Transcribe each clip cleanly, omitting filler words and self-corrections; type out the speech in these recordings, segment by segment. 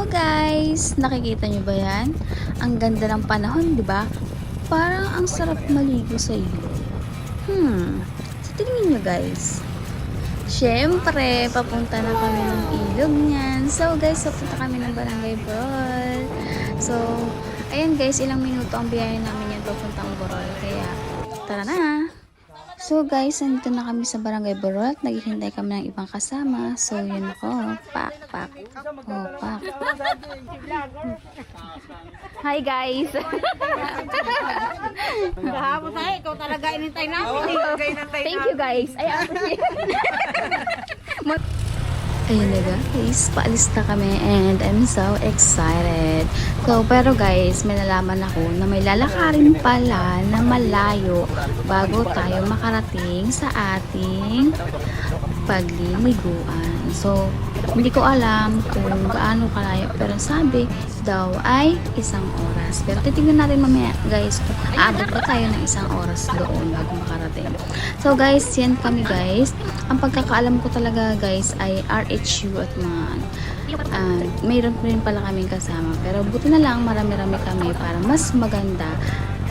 Guys, nakikita nyo ba yan? Ang ganda ng panahon, di ba? Parang ang sarap maligo sa ilog. So tingnan nyo guys. Siyempre, papunta na kami ng ilog niyan. So guys, papunta kami ng Barangay Borol. So, ayan guys, ilang minuto ang biyahe namin yan papuntang Borol. Kaya, tara na! So guys, nandito na kami sa Barangay Borol at naghihintay kami ng ibang kasama. So yun ako, pak. Oh, pak. Hi guys! Kahapon tayo, ikaw talaga inintay namin. Thank you guys! Ay, ayun na guys, paalis na kami and I'm so excited. So, pero guys, may nalaman ako na may lalakarin pala na malayo bago tayo makarating sa ating pagliliguan. So, hindi ko alam kung gaano kalayo pero sabi daw ay 1 oras. Pero titignan natin mamaya guys kung aabot ba tayo ng 1 oras doon bago makarating. So guys, yan kami guys. Ang pagkakaalam ko talaga guys ay RHU at mga mayroon rin pala kaming kasama. Pero buti na lang marami-rami kami para mas maganda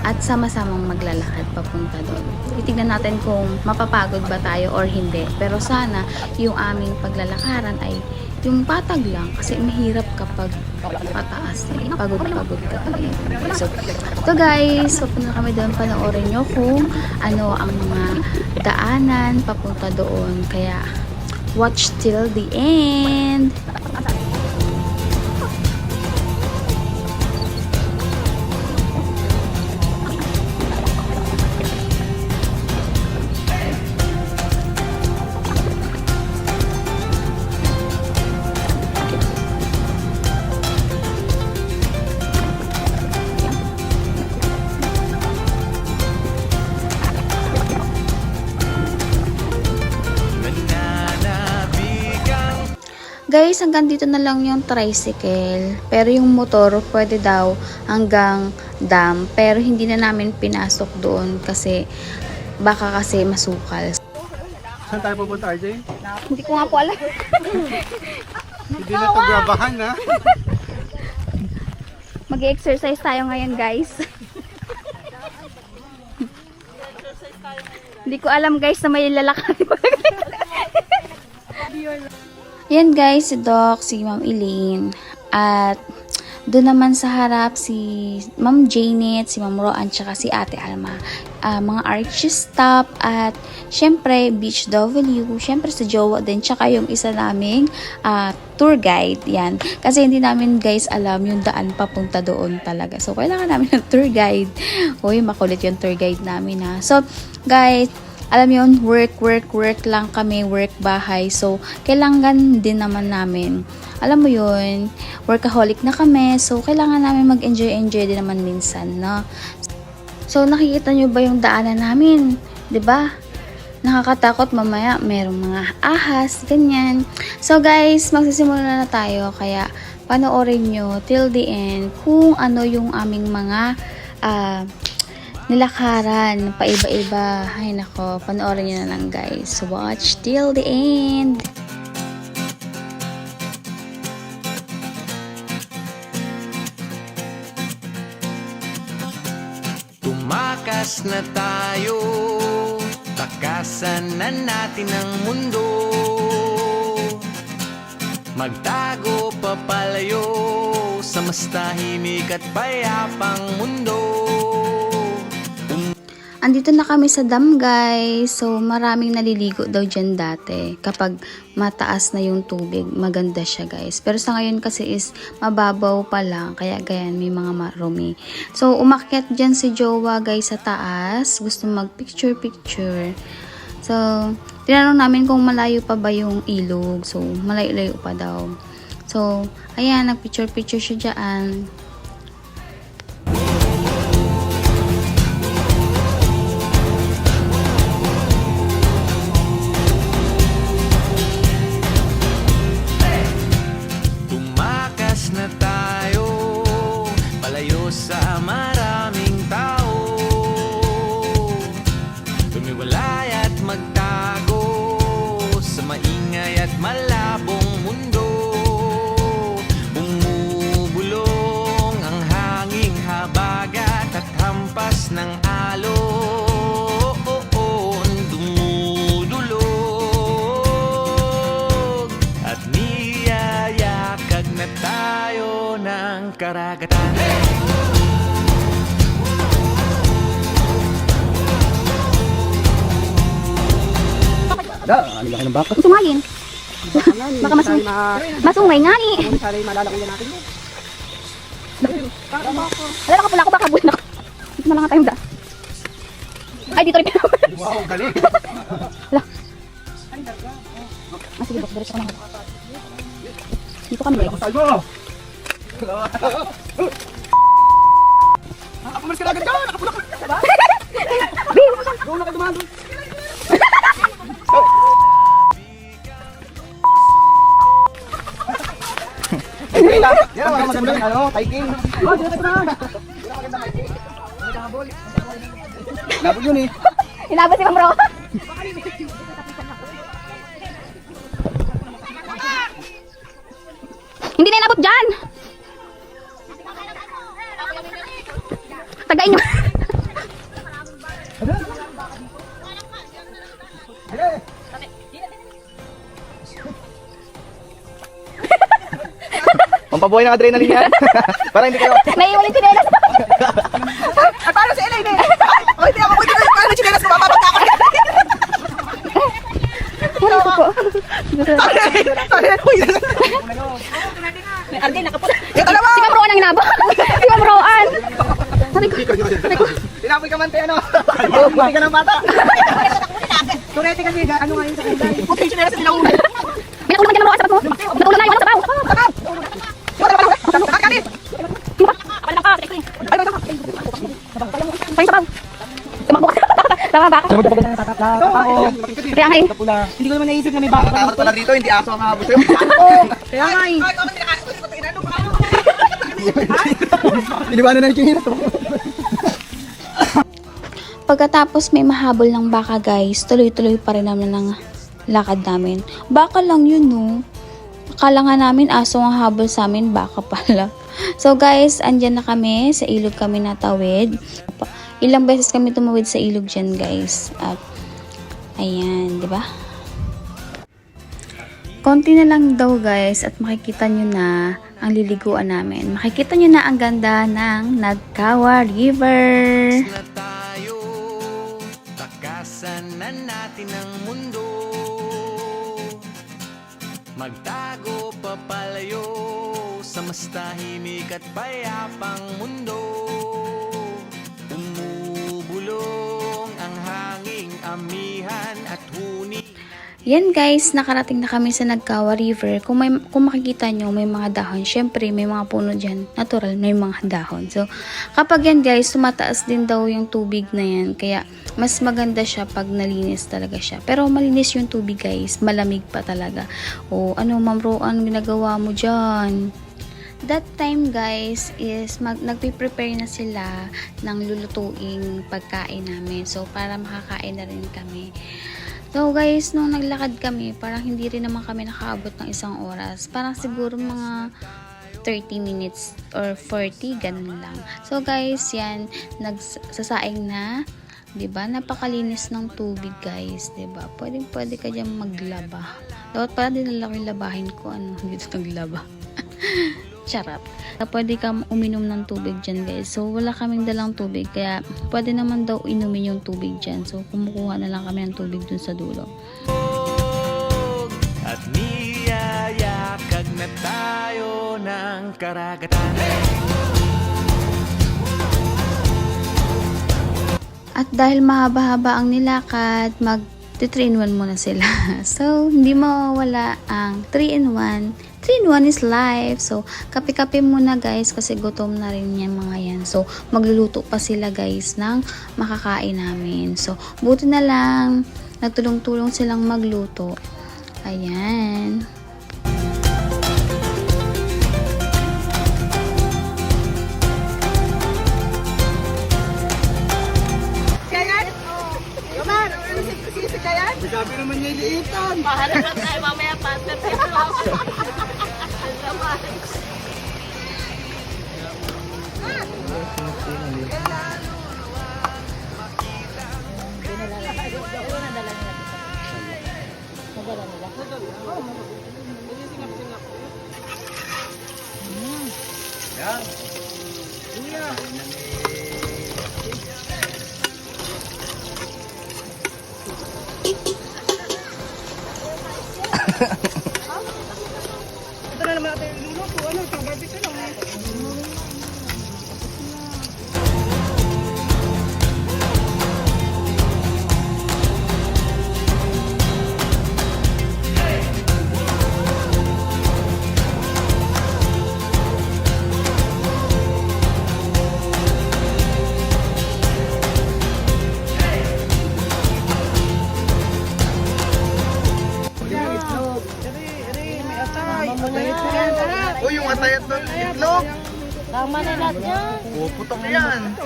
at sama-samang maglalakad papunta doon. Titignan natin kung mapapagod ba tayo or hindi. Pero sana yung aming paglalakaran ay yung patag lang kasi mahirap kapag pataas eh. Pagod-pagod ka talaga. So, ito guys, papunta kami doon, panoorin nyo kung ano ang mga daanan papunta doon. Kaya, watch till the end. Guys, hanggang dito na lang yung tricycle. Pero yung motor, pwede daw hanggang dam. Pero hindi na namin pinasok doon kasi baka kasi masukal. Saan tayo pupunta, RJ? Hindi ko nga po alam. Hindi na ito grabahan, ha? Mag-exercise tayo ngayon, guys. Hindi ko alam, guys, na may lalakad. Yan guys, si Doc, si Ma'am Elaine, at doon naman sa harap si Ma'am Janet, si Ma'am Roan, tsaka si Ate Alma. Mga Archie stop at syempre Beach W, syempre sa jowa din, tsaka yung isa naming tour guide. Yan. Kasi hindi namin guys alam yung daan papunta doon talaga. So, kailangan namin ng tour guide. Uy, makulit yung tour guide namin ha. So, guys, alam yun, work lang kami, work bahay. So, kailangan din naman namin. Alam mo yun, workaholic na kami. So, kailangan namin mag-enjoy din naman minsan, no? So, nakikita nyo ba yung daanan namin? 'Di ba? Nakakatakot mamaya, merong mga ahas, ganyan. So, guys, magsisimula na tayo. Kaya, panoorin nyo till the end kung ano yung aming mga nilakaran, paiba-iba. Ay nako, panoorin nyo na lang guys. Watch till the end. Tumakas na tayo, takasan na natin ang mundo. Magtago papalayo sa mas tahimik at payapang mundo. Andito na kami sa dam guys. So maraming naliligo daw dyan dati. Kapag mataas na yung tubig, maganda siya guys. Pero sa ngayon kasi is mababaw pa lang. Kaya ganyan, may mga marumi. So umakyat dyan si Jowa guys sa taas. Gusto mag picture. So tinanong namin kung malayo pa ba yung ilog. So malayo-layo pa daw. So ayan, nag picture siya dyan. Na tayo, palayo sa maraming tao. Tumiwalay at magtago sa maingay at malabong mundo. Umuwi karagatan. Ano laki ng baka? Sumayin. Baka masungay nga ni. Sana yung malalakuyan natin yun. Wala ka pula ako, baka buwan ako. Dito na lang tayong da. Ay, dito rin. Wow, galing. Sige, boss, diretso ka na. Dito kami, guys. Salvo! Umalis ka na agad ka! Nakapula ka! Doon na ka dumaan doon. Yan ang magandang ano, hiking. Oh, dito ka dumaan. Labot yun eh. Inabot si Ma'am Ro. Hindi na inabot dyan. Tagain nyo. Pampabuhay ng adrenaline yan. Para hindi kayo. Naiiwan yung chinelas. At paano si Elaine eh? O hindi ako pwede na paano chinelas ko mapapagka ko. Ano po? Uy, Arden, nakapula. Yung dalawa! Si Ma'am Roan ang inabot. Si Ma'am Roan. Tinapoy ka man tayo, ano? Buti ka ng bata. Turete kasi, ano nga yun sa kanila? Buti yung chinelas sa pinaulan. May nakulang dyan Ma'am Roan sa bato. Natulang na yung ano sa baw. Kakalit! Kapal lang ka. Sayang sa baw. Tumakbo ka. Tama ba? Kaya nga eh. Hindi ko naman naisip na may baka. Takot pala dito, hindi aso ang habos sa'yo. Kaya nga eh. Iniwanan na yung kinina. Pagkatapos may mahabol ng baka guys, tuloy-tuloy pa rin naman ng lakad namin. Baka lang yun no. Akala nga namin aso ang habol sa amin, baka pala. So guys, andyan na kami, sa ilog kami natawid. Ilang beses kami tumawid sa ilog dyan guys. At ayan, di ba? Konti na lang daw guys at makikita nyo na ang liliguan namin. Makikita nyo na ang ganda ng Nagkawa River. Na tayo, takasan na natin ang mundo. Magtago papalayo sa mas tahimik at payapang mundo. Umubulong ang hanging amihan at huni. Yan guys, nakarating na kami sa Nagkawa River. Kung makikita nyo, may mga dahon. Syempre, may mga puno dyan. Natural, may mga dahon. So, kapag yan guys, tumataas din daw yung tubig na yan. Kaya, mas maganda siya pag nalinis talaga siya. Pero malinis yung tubig guys. Malamig pa talaga. O, ano Ma'am Ro, ano ginagawa mo dyan? That time guys is nagpe-prepare na sila ng lulutuing pagkain namin. So, para makakain na rin kami. So guys, nung naglakad kami, parang hindi rin naman kami nakaabot ng isang oras. Parang siguro mga 30 minutes or 40, ganun lang. So guys, yan, nagsasaing na, 'di ba? Napakalinis ng tubig, guys, 'di ba? Pwede ka diyan maglaba. Dapat pala dinala ko yung labahin ko, dito naglaba. Charot. Pwede ka uminom ng tubig dyan guys. So wala kaming dalang tubig. Kaya pwede naman daw inumin yung tubig dyan. So kumukuha na lang kami ng tubig dun sa dulo. At niyayakag na tayo ng karagatan. At dahil mahaba-haba ang nilakad, mag 3-in-1 muna sila. So hindi mawawala ang 3-in-1. 3-in-1 is life. So, kape-kape muna guys kasi gutom na rin yan mga yan. So, magluluto pa sila guys ng makakain namin. So, buti na lang nagtulong-tulong silang magluto. Ayan. Kayan? Yomar, ano si Kayan? Sabi naman niya iliitan. Maharap lang tayo mamaya pastor. Ito na naman natin yung luluto. Ano, pang barbecue lang. May atay. O yung atayat ng itlog. Tama na lahat yan. O, putok yan.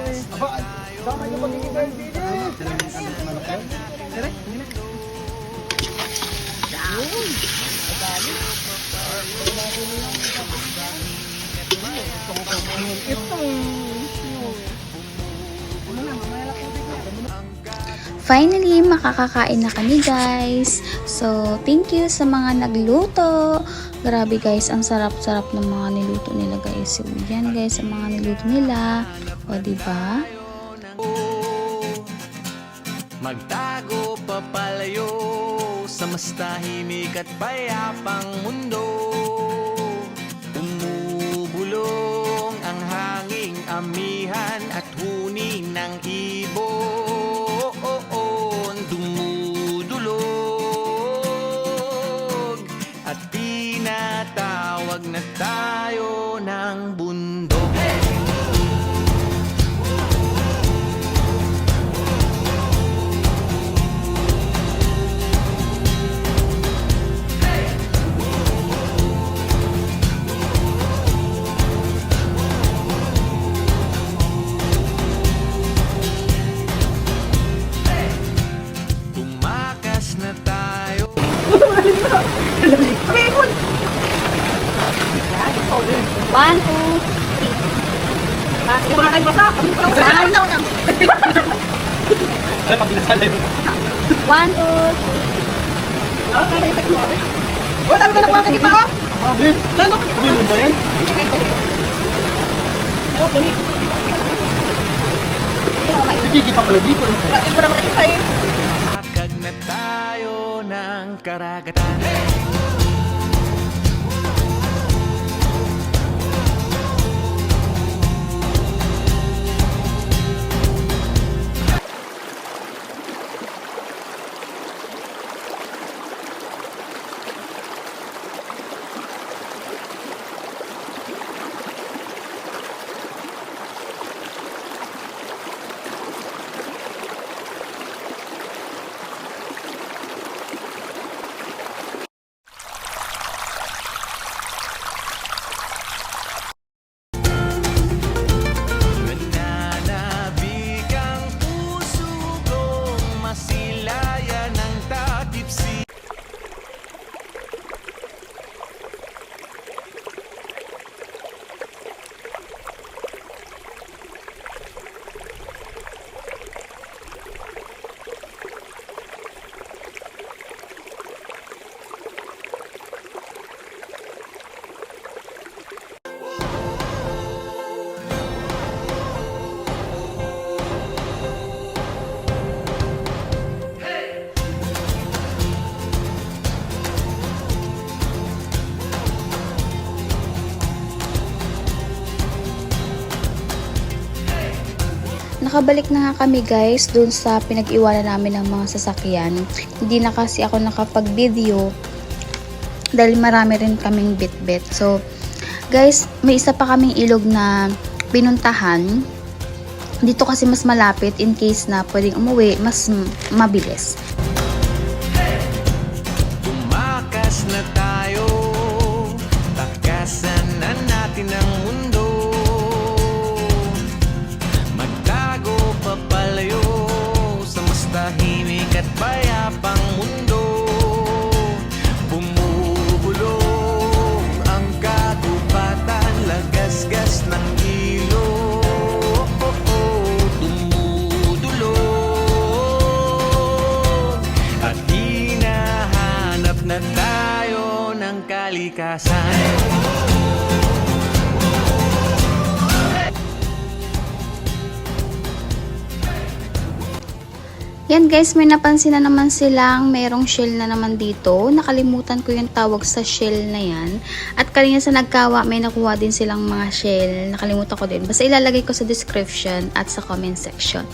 Finally, makakakain na kami guys. So, thank you sa mga nagluto. Grabe guys, ang sarap-sarap ng mga niluto nila guys. So, yan guys, ang mga niluto nila. O, diba? Magtago papalayo sa mas tahimik at payapang mundo. Umubulong ang hanging amihan at huni ng ibon. Dumudulog at tinatawag na tayo ng bundok. Tumakas na tayo. One, two, Ito na kayo basa. one, two. O, dami ka na mga kakita ko. Lalo. Ano ba yan? Sige, pa pala dito. Bakit pa naman kita eh? Akag na tayo ng karagatan. Nananabik ang puso kong masilayan ng takipsi. Nakabalik na nga kami guys dun sa pinag-iwanan namin ng mga sasakyan. Hindi na kasi ako nakapag-video dahil marami rin kaming bit-bit. So guys, may isa pa kaming ilog na pinuntahan. Dito kasi mas malapit in case na pwedeng umuwi, mas mabilis. Tumakas na tayo, takasan na natin ang mundo. Magtago papalayo sa mas tahimik at payapang mundo. Bumubulong ang kagubatan, lagasgas ng ilog. Dumudulog at hinahanap na tayo ng kalikasan. Yan guys, may napansin na naman silang merong shell na naman dito. Nakalimutan ko yung tawag sa shell na yan. At kanina sa nagkawa, may nakuha din silang mga shell. Nakalimutan ko din. Basta ilalagay ko sa description at sa comment section.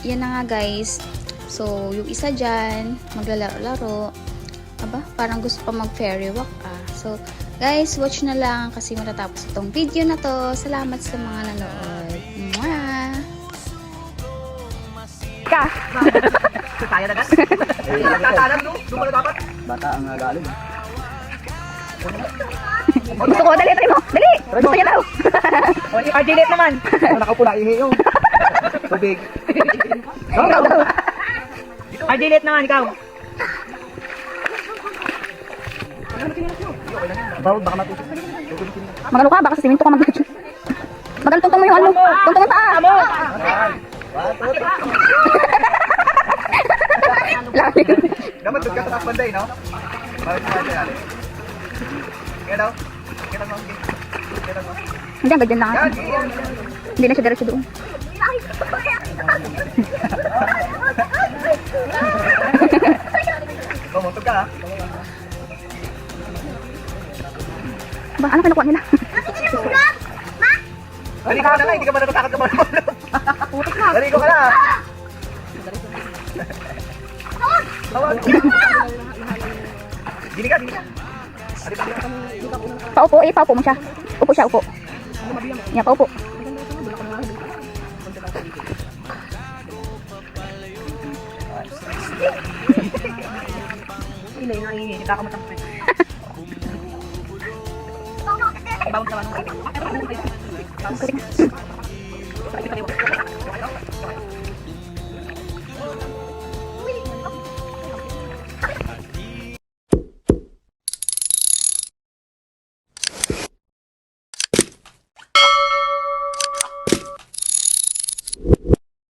Yan na nga guys. So, yung isa dyan, maglalaro-laro. Aba, parang gusto pa mag-fairy walk So, guys, watch na lang kasi matatapos itong video na to. Salamat sa mga nanood. Mwah! Ka! Kaya na gas? Tatalam, no? Doon pala dapat. Bata ang galing. Gusto ko, dali, try mo. Dali! Gusto niya daw. O, i-argilate naman. Nakapula ihi yung tubig. Ikaw daw. Argilate naman, ikaw. Bawal baka matusok. Magano ka, baka sa simento ka mag-gadget. Magaltong mo yung ano, tuntong yung paa. Amo! Dapat doon ka sa taas banday, no? Bakit naman yan? Kaya daw? Kaya daw? Kaya daw? Hindi, ang ganyan lang. Yan! Hindi na siya diretso doon. Bumutog ka, ha? Ba, ano kinukuha nila? Dali ka na nga, hindi ka ba natatakot ka ba? Dali ko ka na! Tawag! Dili ka, dili ka! Paupo, paupo mo siya. Upo siya, upo. Yan, paupo. Ilay na ihi, hindi ka matangkay. Ibawag ka lang ng